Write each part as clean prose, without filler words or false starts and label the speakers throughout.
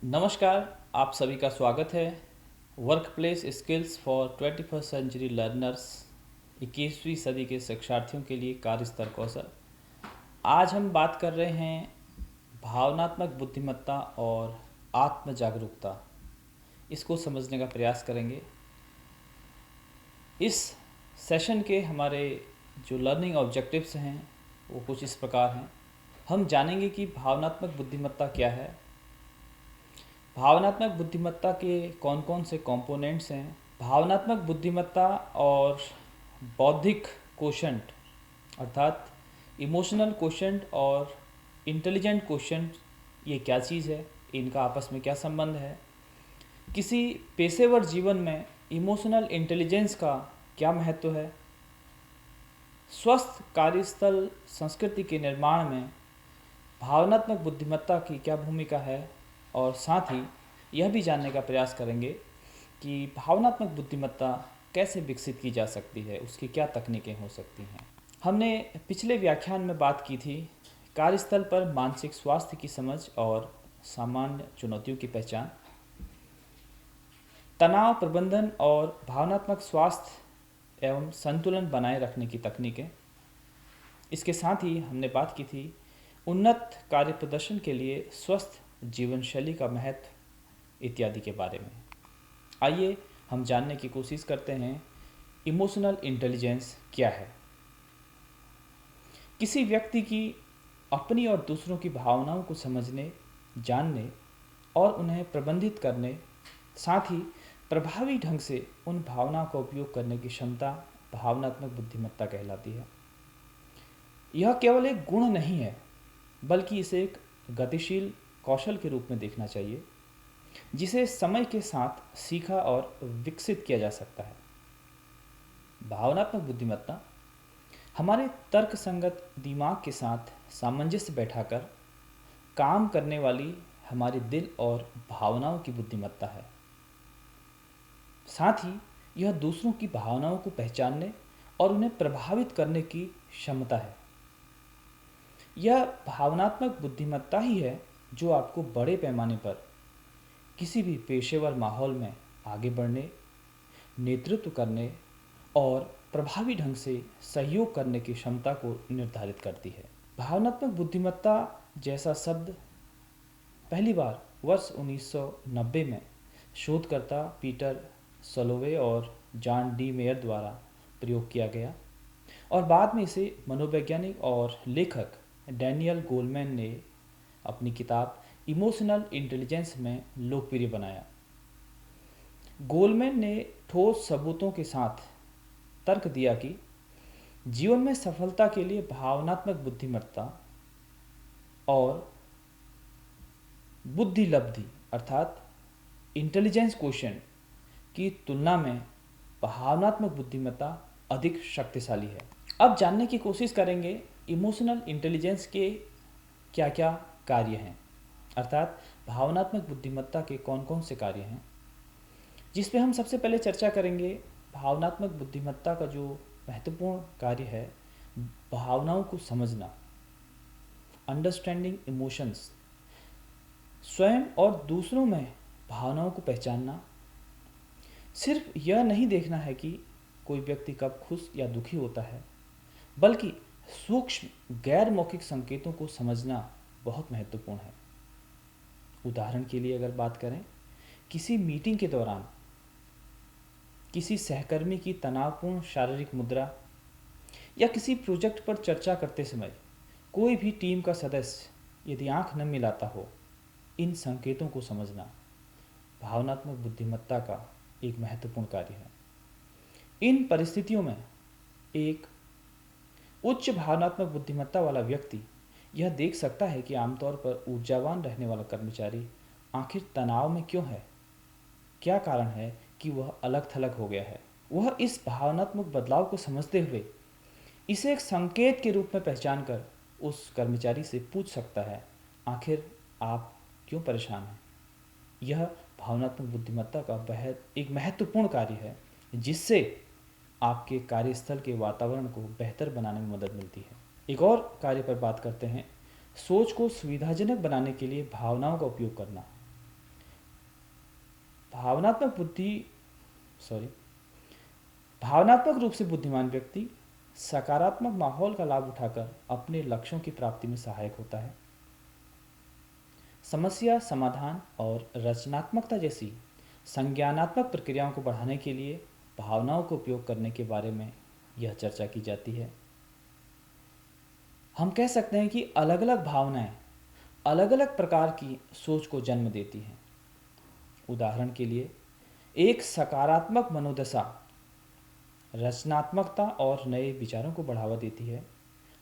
Speaker 1: नमस्कार। आप सभी का स्वागत है workplace skills for 21st century learners 21वीं सदी के शिक्षार्थियों के लिए कार्यस्थल कौशल। आज हम बात कर रहे हैं भावनात्मक बुद्धिमत्ता और आत्म जागरूकता। इसको समझने का प्रयास करेंगे। इस सेशन के हमारे जो लर्निंग ऑब्जेक्टिव्स हैं वो कुछ इस प्रकार हैं। हम जानेंगे कि भावनात्मक बुद्धिमत्ता क्या है, भावनात्मक बुद्धिमत्ता के कौन कौन से कंपोनेंट्स हैं, भावनात्मक बुद्धिमत्ता और बौद्धिक कोशंट अर्थात इमोशनल कोशंट और इंटेलिजेंट कोशंट ये क्या चीज़ है, इनका आपस में क्या संबंध है, किसी पेशेवर जीवन में इमोशनल इंटेलिजेंस का क्या महत्व है, स्वस्थ कार्यस्थल संस्कृति के निर्माण में भावनात्मक बुद्धिमत्ता की क्या भूमिका है, और साथ ही यह भी जानने का प्रयास करेंगे कि भावनात्मक बुद्धिमत्ता कैसे विकसित की जा सकती है, उसकी क्या तकनीकें हो सकती हैं। हमने पिछले व्याख्यान में बात की थी कार्यस्थल पर मानसिक स्वास्थ्य की समझ और सामान्य चुनौतियों की पहचान, तनाव प्रबंधन और भावनात्मक स्वास्थ्य एवं संतुलन बनाए रखने की तकनीकें। इसके साथ ही हमने बात की थी उन्नत कार्य प्रदर्शन के लिए स्वस्थ जीवन शैली का महत्व इत्यादि के बारे में। आइए हम जानने की कोशिश करते हैं इमोशनल इंटेलिजेंस क्या है। किसी व्यक्ति की अपनी और दूसरों की भावनाओं को समझने, जानने और उन्हें प्रबंधित करने, साथ ही प्रभावी ढंग से उन भावनाओं का उपयोग करने की क्षमता भावनात्मक बुद्धिमत्ता कहलाती है। यह केवल एक गुण नहीं है, बल्कि इसे एक गतिशील कौशल के रूप में देखना चाहिए, जिसे समय के साथ सीखा और विकसित किया जा सकता है। भावनात्मक बुद्धिमत्ता हमारे तर्कसंगत दिमाग के साथ सामंजस्य बैठाकर काम करने वाली हमारे दिल और भावनाओं की बुद्धिमत्ता है। साथ ही यह दूसरों की भावनाओं को पहचानने और उन्हें प्रभावित करने की क्षमता है। यह भावनात्मक बुद्धिमत्ता ही है जो आपको बड़े पैमाने पर किसी भी पेशेवर माहौल में आगे बढ़ने, नेतृत्व करने और प्रभावी ढंग से सहयोग करने की क्षमता को निर्धारित करती है। भावनात्मक बुद्धिमत्ता जैसा शब्द पहली बार वर्ष 1990 में शोधकर्ता पीटर सलोवे और जॉन डी मेयर द्वारा प्रयोग किया गया और बाद में इसे मनोवैज्ञानिक और लेखक डैनियल गोलमैन ने अपनी किताब इमोशनल इंटेलिजेंस में लोकप्रिय बनाया। गोलमैन ने ठोस सबूतों के साथ तर्क दिया कि जीवन में सफलता के लिए भावनात्मक बुद्धिमत्ता और बुद्धि लब्धि अर्थात इंटेलिजेंस क्वोशिएंट की तुलना में भावनात्मक बुद्धिमत्ता अधिक शक्तिशाली है। अब जानने की कोशिश करेंगे इमोशनल इंटेलिजेंस के क्या क्या कार्य हैं, अर्थात भावनात्मक बुद्धिमत्ता के कौन कौन से कार्य हैं, जिस पे हम सबसे पहले चर्चा करेंगे। भावनात्मक बुद्धिमत्ता का जो महत्वपूर्ण कार्य है भावनाओं को समझना, अंडरस्टैंडिंग इमोशंस, स्वयं और दूसरों में भावनाओं को पहचानना। सिर्फ यह नहीं देखना है कि कोई व्यक्ति कब खुश या दुखी होता है, बल्कि सूक्ष्म गैर मौखिक संकेतों को समझना बहुत महत्वपूर्ण है। उदाहरण के लिए अगर बात करें, किसी मीटिंग के दौरान किसी सहकर्मी की तनावपूर्ण शारीरिक मुद्रा या किसी प्रोजेक्ट पर चर्चा करते समय कोई भी टीम का सदस्य यदि आंख न मिलाता हो, इन संकेतों को समझना भावनात्मक बुद्धिमत्ता का एक महत्वपूर्ण कार्य है। इन परिस्थितियों में एक उच्च भावनात्मक बुद्धिमत्ता वाला व्यक्ति यह देख सकता है कि आमतौर पर ऊर्जावान रहने वाला कर्मचारी आखिर तनाव में क्यों है, क्या कारण है कि वह अलग थलग हो गया है। वह इस भावनात्मक बदलाव को समझते हुए इसे एक संकेत के रूप में पहचान कर उस कर्मचारी से पूछ सकता है, आखिर आप क्यों परेशान हैं। यह भावनात्मक बुद्धिमत्ता का एक महत्वपूर्ण कार्य है, जिससे आपके कार्यस्थल के वातावरण को बेहतर बनाने में मदद मिलती है। एक और कार्य पर बात करते हैं, सोच को सुविधाजनक बनाने के लिए भावनाओं का उपयोग करना। भावनात्मक बुद्धि सॉरी भावनात्मक रूप से बुद्धिमान व्यक्ति सकारात्मक माहौल का लाभ उठाकर अपने लक्ष्यों की प्राप्ति में सहायक होता है। समस्या समाधान और रचनात्मकता जैसी संज्ञानात्मक प्रक्रियाओं को बढ़ाने के लिए भावनाओं का उपयोग करने के बारे में यह चर्चा की जाती है। हम कह सकते हैं कि अलग अलग भावनाएं अलग अलग प्रकार की सोच को जन्म देती हैं। उदाहरण के लिए, एक सकारात्मक मनोदशा रचनात्मकता और नए विचारों को बढ़ावा देती है,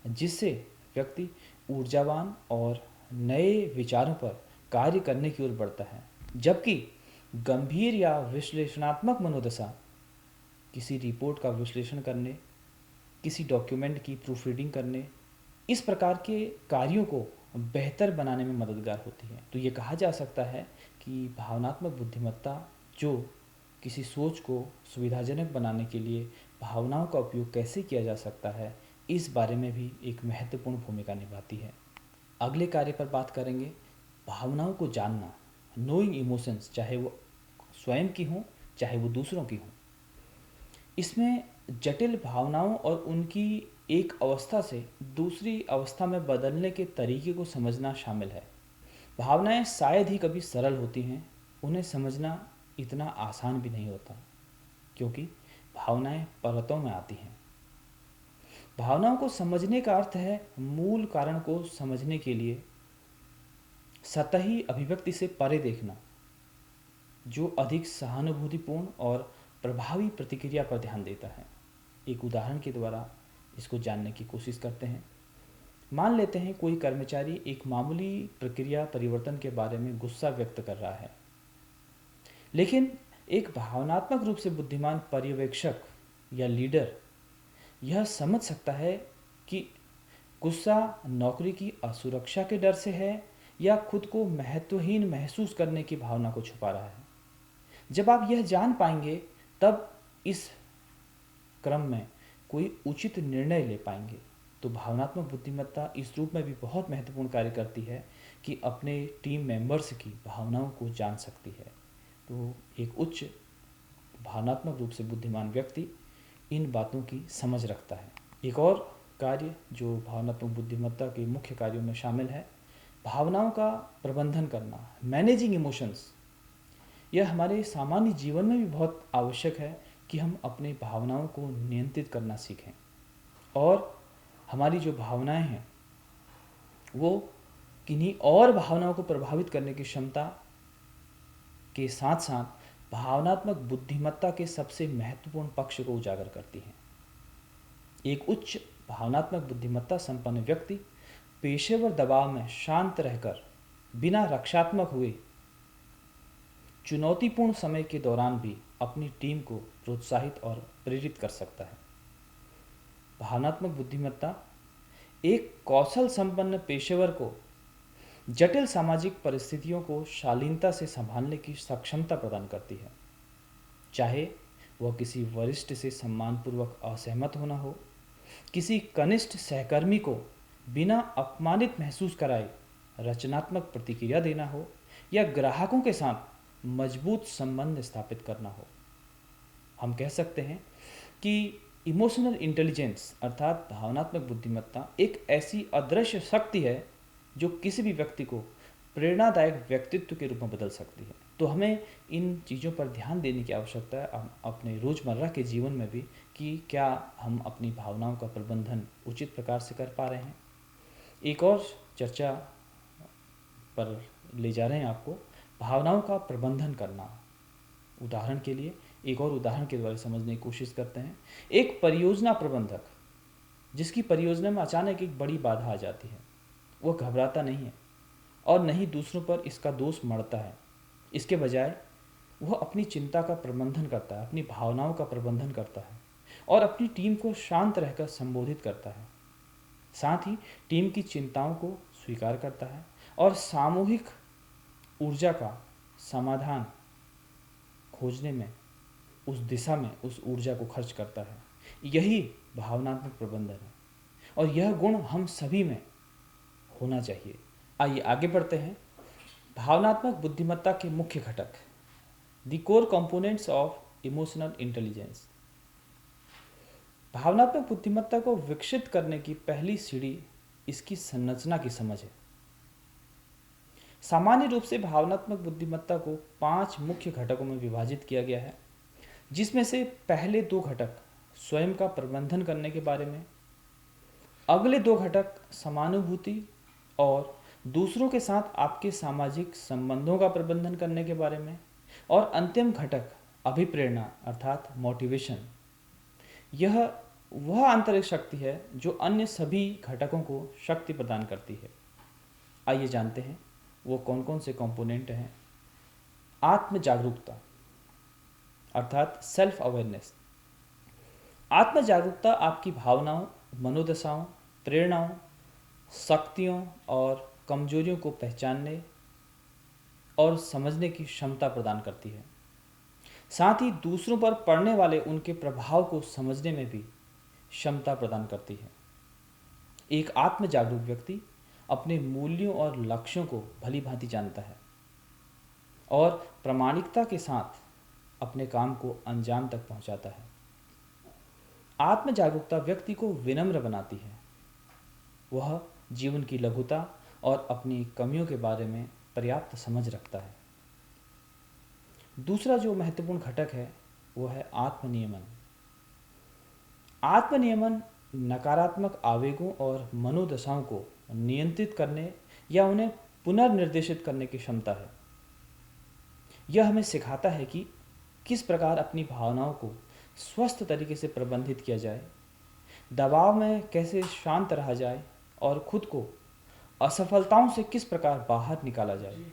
Speaker 1: जिससे व्यक्ति ऊर्जावान और नए विचारों पर कार्य करने की ओर बढ़ता है। जबकि गंभीर या विश्लेषणात्मक मनोदशा किसी रिपोर्ट का विश्लेषण करने, किसी डॉक्यूमेंट की प्रूफ रीडिंग करने, इस प्रकार के कार्यों को बेहतर बनाने में मददगार होती है। तो ये कहा जा सकता है कि भावनात्मक बुद्धिमत्ता जो किसी सोच को सुविधाजनक बनाने के लिए भावनाओं का उपयोग कैसे किया जा सकता है, इस बारे में भी एक महत्वपूर्ण भूमिका निभाती है। अगले कार्य पर बात करेंगे, भावनाओं को जानना, नोइंग इमोशंस, चाहे वो स्वयं की हों चाहे वो दूसरों की हों। इसमें जटिल भावनाओं और उनकी एक अवस्था से दूसरी अवस्था में बदलने के तरीके को समझना शामिल है। भावनाएं शायद ही कभी सरल होती हैं, उन्हें समझना इतना आसान भी नहीं होता, क्योंकि भावनाएं परतों में आती हैं। भावनाओं को समझने का अर्थ है मूल कारण को समझने के लिए सतही अभिव्यक्ति से परे देखना, जो अधिक सहानुभूतिपूर्ण और प्रभावी प्रतिक्रिया पर ध्यान देता है। एक उदाहरण के द्वारा इसको जानने की कोशिश करते हैं। मान लेते हैं कोई कर्मचारी एक मामूली प्रक्रिया परिवर्तन के बारे में गुस्सा व्यक्त कर रहा है, लेकिन एक भावनात्मक रूप से बुद्धिमान पर्यवेक्षक या लीडर यह समझ सकता है कि गुस्सा नौकरी की असुरक्षा के डर से है या खुद को महत्वहीन महसूस करने की भावना को छुपा रहा है। जब आप यह जान पाएंगे, तब इस क्रम में कोई उचित निर्णय ले पाएंगे। तो भावनात्मक बुद्धिमत्ता इस रूप में भी बहुत महत्वपूर्ण कार्य करती है कि अपने टीम मेंबर्स की भावनाओं को जान सकती है। तो एक उच्च भावनात्मक रूप से बुद्धिमान व्यक्ति इन बातों की समझ रखता है। एक और कार्य जो भावनात्मक बुद्धिमत्ता के मुख्य कार्यों में शामिल है, भावनाओं का प्रबंधन करना, मैनेजिंग इमोशंस। यह हमारे सामान्य जीवन में भी बहुत आवश्यक है कि हम अपनी भावनाओं को नियंत्रित करना सीखें और हमारी जो भावनाएं हैं वो किन्हीं और भावनाओं को प्रभावित करने की क्षमता के साथ साथ भावनात्मक बुद्धिमत्ता के सबसे महत्वपूर्ण पक्ष को उजागर करती हैं। एक उच्च भावनात्मक बुद्धिमत्ता संपन्न व्यक्ति पेशेवर दबाव में शांत रहकर बिना रक्षात्मक हुए चुनौतीपूर्ण समय के दौरान भी अपनी टीम को प्रोत्साहित और प्रेरित कर सकता है। भावनात्मक बुद्धिमत्ता एक कौशल संपन्न पेशेवर को जटिल सामाजिक परिस्थितियों को शालीनता से संभालने की सक्षमता प्रदान करती है, चाहे वह किसी वरिष्ठ से सम्मानपूर्वक असहमत होना हो, किसी कनिष्ठ सहकर्मी को बिना अपमानित महसूस कराए रचनात्मक प्रतिक्रिया देना हो या ग्राहकों के साथ मजबूत संबंध स्थापित करना हो। हम कह सकते हैं कि इमोशनल इंटेलिजेंस अर्थात भावनात्मक बुद्धिमत्ता एक ऐसी अदृश्य शक्ति है जो किसी भी व्यक्ति को प्रेरणादायक व्यक्तित्व के रूप में बदल सकती है। तो हमें इन चीज़ों पर ध्यान देने की आवश्यकता है अपने रोज़मर्रा के जीवन में भी, कि क्या हम अपनी भावनाओं का प्रबंधन उचित प्रकार से कर पा रहे हैं। एक और चर्चा पर ले जा रहे हैं आपको, भावनाओं का प्रबंधन करना। उदाहरण के लिए एक और उदाहरण के द्वारा समझने की कोशिश करते हैं। एक परियोजना प्रबंधक जिसकी परियोजना में अचानक एक बड़ी बाधा आ जाती है, वह घबराता नहीं है और न ही दूसरों पर इसका दोष मढ़ता है। इसके बजाय वह अपनी चिंता का प्रबंधन करता है, अपनी भावनाओं का प्रबंधन करता है और अपनी टीम को शांत रहकर संबोधित करता है। साथ ही टीम की चिंताओं को स्वीकार करता है और सामूहिक ऊर्जा का समाधान खोजने में उस दिशा में उस ऊर्जा को खर्च करता है। यही भावनात्मक प्रबंधन है और यह गुण हम सभी में होना चाहिए। आइए आगे बढ़ते हैं। भावनात्मक बुद्धिमत्ता के मुख्य घटक। The core components of emotional intelligence. भावनात्मक बुद्धिमत्ता को विकसित करने की पहली सीढ़ी इसकी संरचना की समझ है। सामान्य रूप से भावनात्मक बुद्धिमत्ता को 5 मुख्य घटकों में विभाजित किया गया है, जिसमें से पहले 2 घटक स्वयं का प्रबंधन करने के बारे में, अगले 2 घटक समानुभूति और दूसरों के साथ आपके सामाजिक संबंधों का प्रबंधन करने के बारे में, और अंतिम घटक अभिप्रेरणा अर्थात मोटिवेशन। यह वह आंतरिक शक्ति है जो अन्य सभी घटकों को शक्ति प्रदान करती है। आइए जानते हैं वो कौन कौन से कंपोनेंट हैं। आत्म जागरूकता अर्थात सेल्फ अवेयरनेस। आत्म जागरूकता आपकी भावनाओं, मनोदशाओं, प्रेरणाओं, शक्तियों और कमजोरियों को पहचानने और समझने की क्षमता प्रदान करती है। साथ ही दूसरों पर पड़ने वाले उनके प्रभाव को समझने में भी क्षमता प्रदान करती है। एक आत्म जागरूक व्यक्ति अपने मूल्यों और लक्ष्यों को भली भांति जानता है और प्रामाणिकता के साथ अपने काम को अंजाम तक पहुंचाता है। आत्म जागरूकता व्यक्ति को विनम्र बनाती है। वह जीवन की लघुता और अपनी कमियों के बारे में पर्याप्त समझ रखता है। दूसरा जो महत्वपूर्ण घटक है वो है आत्मनियमन। आत्मनियमन नकारात्मक आवेगों और मनोदशाओं को नियंत्रित करने या उन्हें पुनर्निर्देशित करने की क्षमता है। यह हमें सिखाता है कि किस प्रकार अपनी भावनाओं को स्वस्थ तरीके से प्रबंधित किया जाए, दबाव में कैसे शांत रहा जाए और खुद को असफलताओं से किस प्रकार बाहर निकाला जाए।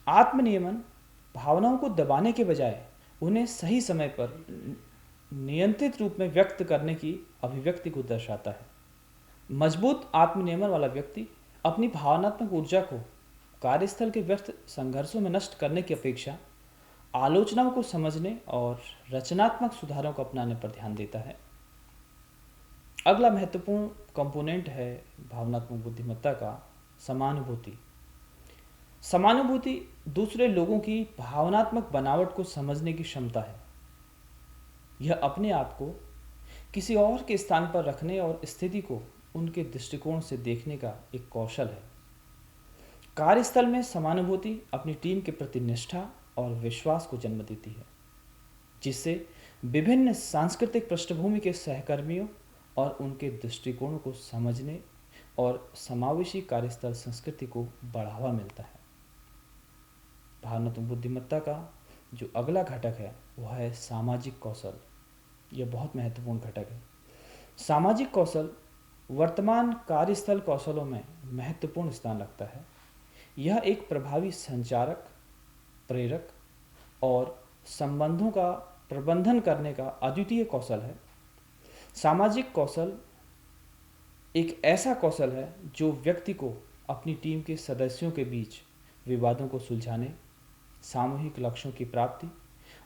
Speaker 1: आत्मनियमन भावनाओं को दबाने के बजाय उन्हें सही समय पर नियंत्रित रूप में व्यक्त करने की अभिव्यक्ति को दर्शाता है। मजबूत आत्मनियमन वाला व्यक्ति अपनी भावनात्मक ऊर्जा को कार्यस्थल के व्यर्थ संघर्षों में नष्ट करने की अपेक्षा आलोचनाओं को समझने और रचनात्मक सुधारों को अपनाने पर ध्यान देता है। अगला महत्वपूर्ण कंपोनेंट है भावनात्मक बुद्धिमत्ता का समानुभूति। समानुभूति दूसरे लोगों की भावनात्मक बनावट को समझने की क्षमता है। यह अपने आप को किसी और के स्थान पर रखने और स्थिति को उनके दृष्टिकोण से देखने का एक कौशल है। कार्यस्थल में समानुभूति अपनी टीम के प्रति निष्ठा और विश्वास को जन्म देती है, जिससे विभिन्न सांस्कृतिक पृष्ठभूमि के सहकर्मियों और उनके दृष्टिकोणों को समझने और समावेशी कार्यस्थल संस्कृति को बढ़ावा मिलता है। भावनात्मक बुद्धिमत्ता का जो अगला घटक है वह है सामाजिक कौशल। यह बहुत महत्वपूर्ण घटक है। सामाजिक कौशल वर्तमान कार्यस्थल कौशलों में महत्वपूर्ण स्थान रखता है। यह एक प्रभावी संचारक, प्रेरक और संबंधों का प्रबंधन करने का अद्वितीय कौशल है। सामाजिक कौशल एक ऐसा कौशल है जो व्यक्ति को अपनी टीम के सदस्यों के बीच विवादों को सुलझाने, सामूहिक लक्ष्यों की प्राप्ति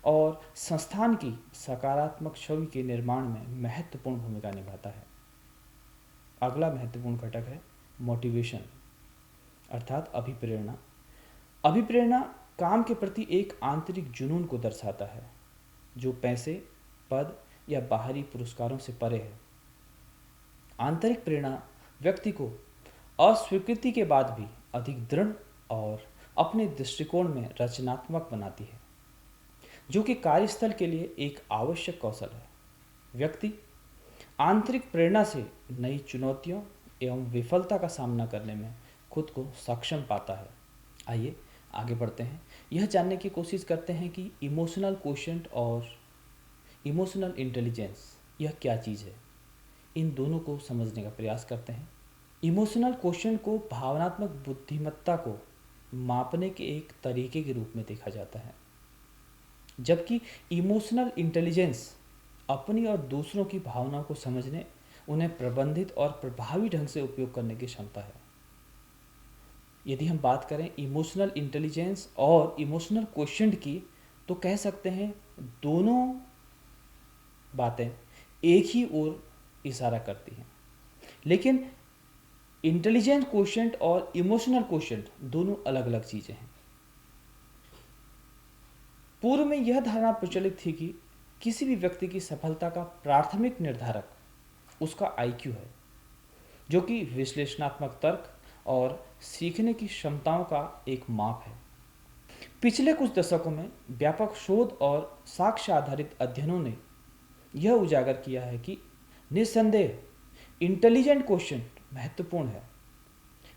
Speaker 1: और संस्थान की सकारात्मक छवि के निर्माण में महत्वपूर्ण भूमिका निभाता है। अगला महत्वपूर्ण घटक है मोटिवेशन अर्थात अभिप्रेरणा। अभिप्रेरणा काम के प्रति एक आंतरिक जुनून को दर्शाता है जो पैसे, पद या बाहरी पुरस्कारों से परे है। आंतरिक प्रेरणा व्यक्ति को अस्वीकृति के बाद भी अधिक दृढ़ और अपने दृष्टिकोण में रचनात्मक बनाती है, जो कि कार्यस्थल के लिए एक आवश्यक कौशल है। व्यक्ति आंतरिक प्रेरणा से नई चुनौतियों एवं विफलता का सामना करने में खुद को सक्षम पाता है। आइए आगे बढ़ते हैं। यह जानने की कोशिश करते हैं कि इमोशनल क्वोशेंट और इमोशनल इंटेलिजेंस यह क्या चीज़ है। इन दोनों को समझने का प्रयास करते हैं। इमोशनल क्वोशेंट को भावनात्मक बुद्धिमत्ता को मापने के एक तरीके के रूप में देखा जाता है, जबकि इमोशनल इंटेलिजेंस अपनी और दूसरों की भावनाओं को समझने, उन्हें प्रबंधित और प्रभावी ढंग से उपयोग करने की क्षमता है। यदि हम बात करें इमोशनल इंटेलिजेंस और इमोशनल क्वोशेंट की, तो कह सकते हैं दोनों बातें एक ही ओर इशारा करती हैं, लेकिन इंटेलिजेंस क्वोशेंट और इमोशनल क्वोशेंट दोनों अलग अलग चीज़ें हैं। पूर्व में यह धारणा प्रचलित थी कि किसी भी व्यक्ति की सफलता का प्राथमिक निर्धारक उसका आईक्यू है, जो कि विश्लेषणात्मक तर्क और सीखने की क्षमताओं का एक माप है। पिछले कुछ दशकों में व्यापक शोध और साक्ष्य आधारित अध्ययनों ने यह उजागर किया है कि निस्संदेह इंटेलिजेंट क्वेश्चन महत्वपूर्ण है,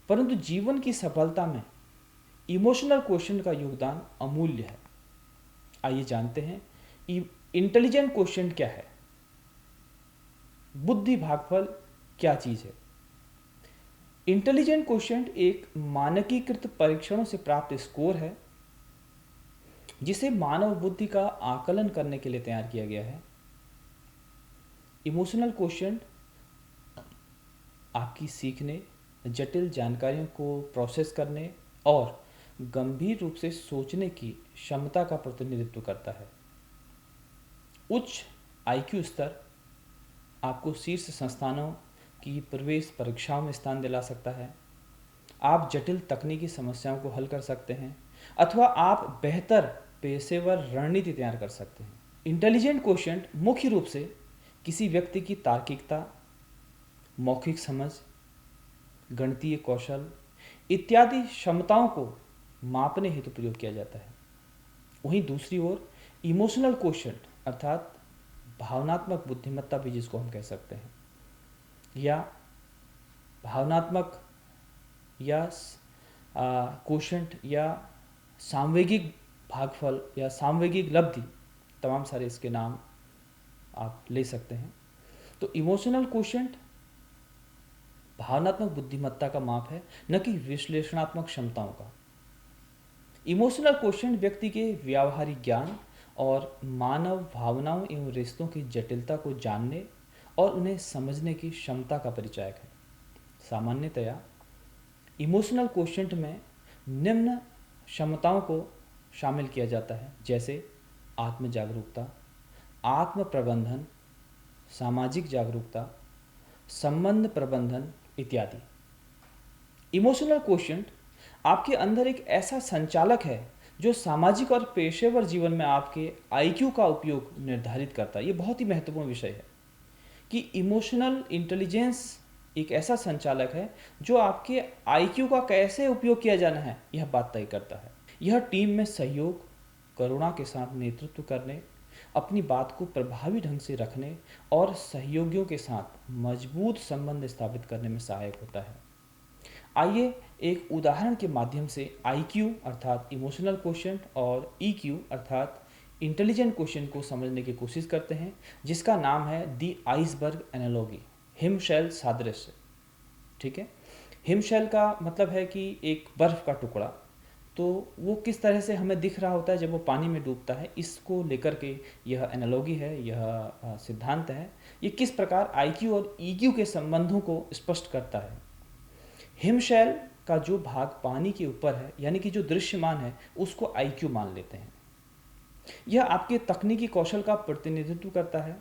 Speaker 1: परंतु जीवन की सफलता में इमोशनल क्वेश्चन का योगदान अमूल्य है। आइए जानते हैं इंटेलिजेंट क्वेश्चन क्या है, बुद्धि भागफल क्या चीज है। इंटेलिजेंट क्वेश्चन एक मानकीकृत परीक्षणों से प्राप्त स्कोर है जिसे मानव बुद्धि का आकलन करने के लिए तैयार किया गया है। इमोशनल क्वेश्चन आपकी सीखने, जटिल जानकारियों को प्रोसेस करने और गंभीर रूप से सोचने की क्षमता का प्रतिनिधित्व करता है। उच्च आईक्यू स्तर आपको शीर्ष संस्थानों की प्रवेश परीक्षाओं में स्थान दिला सकता है। आप जटिल तकनीकी समस्याओं को हल कर सकते हैं अथवा आप बेहतर पेशेवर रणनीति तैयार कर सकते हैं। इंटेलिजेंट क्वोशिएंट मुख्य रूप से किसी व्यक्ति की तार्किकता, मौखिक समझ, गणितीय कौशल इत्यादि क्षमताओं को मापने हेतु प्रयोग किया जाता है। वहीं दूसरी ओर इमोशनल क्वोशिएंट अर्थात भावनात्मक बुद्धिमत्ता भी जिसको हम कह सकते हैं, या भावनात्मक या क्वोशिएंट या सांवेगिक भागफल या सांवेगिक लब्धि, तमाम सारे इसके नाम आप ले सकते हैं। तो इमोशनल क्वोशिएंट भावनात्मक बुद्धिमत्ता का माप है, न कि विश्लेषणात्मक क्षमताओं का। इमोशनल क्वोशिएंट व्यक्ति के व्यावहारिक ज्ञान और मानव भावनाओं एवं रिश्तों की जटिलता को जानने और उन्हें समझने की क्षमता का परिचायक है। सामान्यतया इमोशनल क्वोशिएंट में निम्न क्षमताओं को शामिल किया जाता है, जैसे आत्म जागरूकता, आत्म प्रबंधन, सामाजिक जागरूकता, संबंध प्रबंधन इत्यादि। इमोशनल क्वोशिएंट आपके अंदर एक ऐसा संचालक है जो सामाजिक और पेशेवर जीवन में आपके आईक्यू का उपयोग निर्धारित करता है। ये बहुत ही महत्वपूर्ण विषय है कि इमोशनल इंटेलिजेंस एक ऐसा संचालक है जो आपके आईक्यू का कैसे उपयोग किया जाना है यह बात तय करता है। यह टीम में सहयोग, करुणा के साथ नेतृत्व करने, अपनी बात को प्रभावी ढंग से रखने और सहयोगियों के साथ मजबूत संबंध स्थापित करने में सहायक होता है। आइए एक उदाहरण के माध्यम से आईक्यू अर्थात इमोशनल क्वोशिएंट और ईक्यू अर्थात इंटेलिजेंट क्वोशिएंट को समझने की कोशिश करते हैं, जिसका नाम है दी आइसबर्ग एनालॉजी, हिमशैल सादृश्य। ठीक है, हिमशैल का मतलब है कि एक बर्फ का टुकड़ा, तो वो किस तरह से हमें दिख रहा होता है जब वो पानी में डूबता है, इसको लेकर के यह एनालॉजी है, यह सिद्धांत है। ये किस प्रकार आईक्यू और ईक्यू के संबंधों को स्पष्ट करता है। हिमशैल का जो भाग पानी के ऊपर है, यानी कि जो दृश्यमान है, उसको आईक्यू मान लेते हैं। यह आपके तकनीकी कौशल का प्रतिनिधित्व करता है।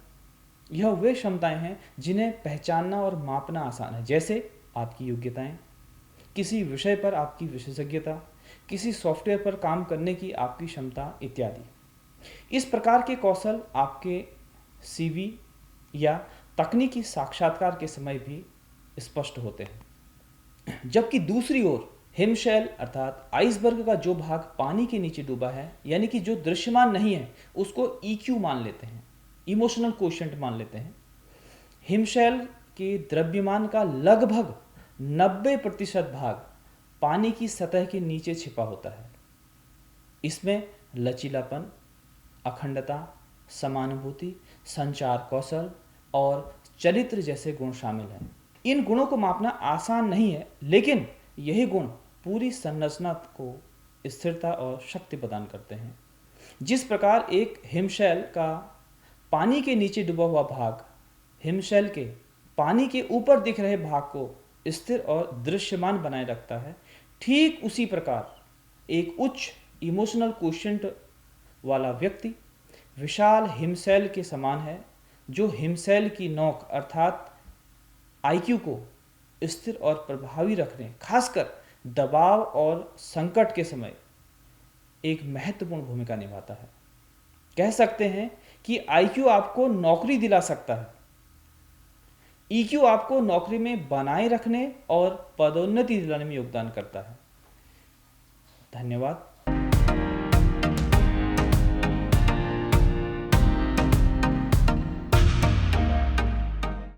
Speaker 1: यह वे क्षमताएं हैं जिन्हें पहचानना और मापना आसान है, जैसे आपकी योग्यताएं, किसी विषय पर आपकी विशेषज्ञता, किसी सॉफ्टवेयर पर काम करने की आपकी क्षमता इत्यादि। इस प्रकार के कौशल आपके सीवी या तकनीकी साक्षात्कार के समय भी स्पष्ट होते हैं। जबकि दूसरी ओर हिमशैल अर्थात आइसबर्ग का जो भाग पानी के नीचे डूबा है, यानी कि जो दृश्यमान नहीं है, उसको ईक्यू मान लेते हैं, इमोशनल क्वोशिएंट मान लेते हैं। हिमशैल के द्रव्यमान का लगभग 90% भाग पानी की सतह के नीचे छिपा होता है। इसमें लचीलापन, अखंडता, समानुभूति, संचार कौशल और चरित्र जैसे गुण शामिल हैं। इन गुणों को मापना आसान नहीं है, लेकिन यही गुण पूरी संरचना को स्थिरता और शक्ति प्रदान करते हैं। जिस प्रकार एक हिमशैल का पानी के नीचे डूबा हुआ भाग हिमशैल के पानी के ऊपर दिख रहे भाग को स्थिर और दृश्यमान बनाए रखता है, ठीक उसी प्रकार एक उच्च इमोशनल क्वोशिएंट वाला व्यक्ति विशाल हिमशैल के समान है, जो हिमशैल की नोक अर्थात आईक्यू को स्थिर और प्रभावी रखने, खासकर दबाव और संकट के समय एक महत्वपूर्ण भूमिका निभाता है। कह सकते हैं कि IQ आपको नौकरी दिला सकता है, EQ आपको नौकरी में बनाए रखने और पदोन्नति दिलाने में योगदान करता है। धन्यवाद।